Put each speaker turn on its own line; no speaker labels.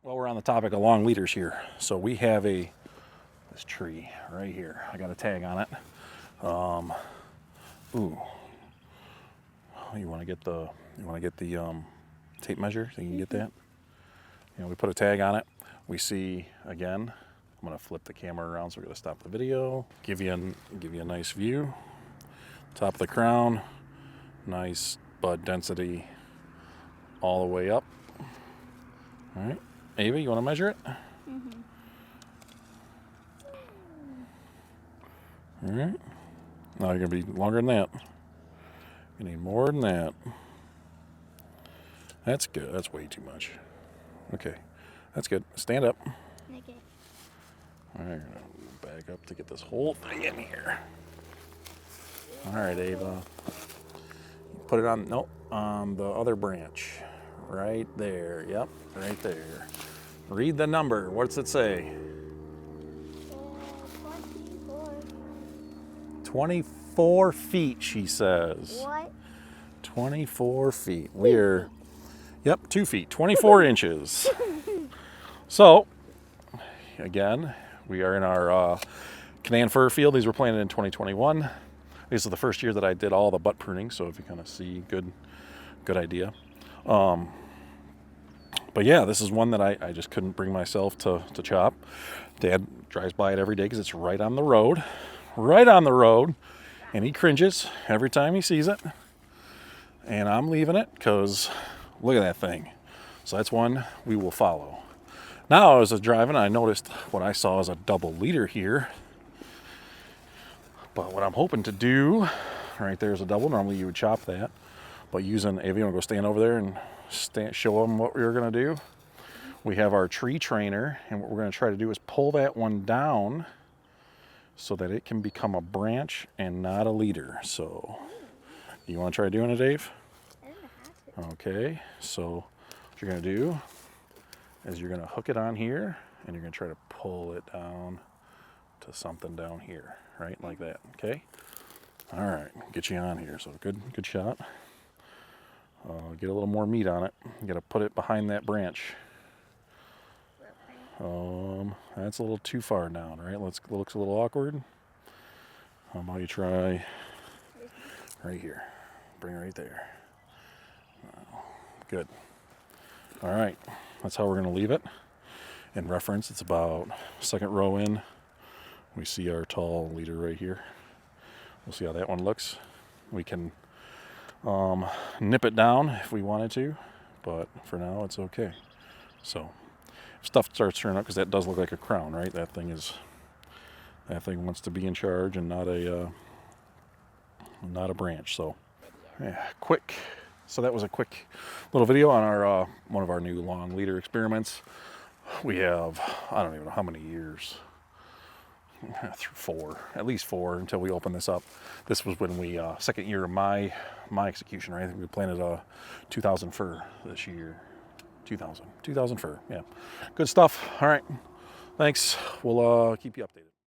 Well, we're on the topic of long leaders here. So we have this tree right here. I got a tag on it. Ooh. You want to get the tape measure so you can get that? We put a tag on it. We see again. I'm gonna flip the camera around, so we're gonna stop the video. Give you a nice view. Top of the crown, nice bud density all the way up. All right, Ava, you want to measure it? Mm-hmm. All right. Now you're gonna be longer than that. You need more than that. That's good. That's way too much. Okay, that's good. Stand up.
Okay.
All right, back up to get this whole thing in here. All right, Ava. Put it on, nope, on the other branch. Right there, yep, right there. Read the number, what's it say?
24.
24 feet, she says.
What?
24 feet. We're, yep, 2 feet, 24 inches. So, again, we are in our Canaan Fir field. These were planted in 2021. This is the first year that I did all the butt pruning, so if you kind of see, good idea. But yeah, this is one that I just couldn't bring myself to chop. Dad drives by it every day because it's right on the road, and he cringes every time he sees it. And I'm leaving it because look at that thing. So that's one we will follow. Now, as I was driving, I noticed what I saw as a double leader here. But what I'm hoping to do, right there's a double. Normally you would chop that. But using, Ava, you want to go stand over there and show them what we're going to do? We have our tree trainer, and what we're going to try to do is pull that one down so that it can become a branch and not a leader. So, you want to try doing it, Dave?
I don't know how to.
Okay, so what you're going to do is you're going to hook it on here, and you're going to try to pull it down to something down here, right, like that, okay? All right, get you on here, so good shot. Get a little more meat on it. You got to put it behind that branch. That's a little too far down, right? Looks a little awkward. How about you try right here? Bring it right there. Good. All right, that's how we're going to leave it. In reference, it's about second row in. We see our tall leader right here. We'll see how that one looks. We can nip it down if we wanted to, but for now it's okay. So if stuff starts turning up, because that does look like a crown, right? That thing wants to be in charge and not a branch. So yeah, quick. So that was a quick little video on our one of our new long leader experiments. We have, I don't even know how many years. Through at least four until we open this up. This was when we second year of my execution, right? I think we planted a 2000 fir this year. 2000 fir, yeah. Good stuff. All right, thanks. We'll keep you updated.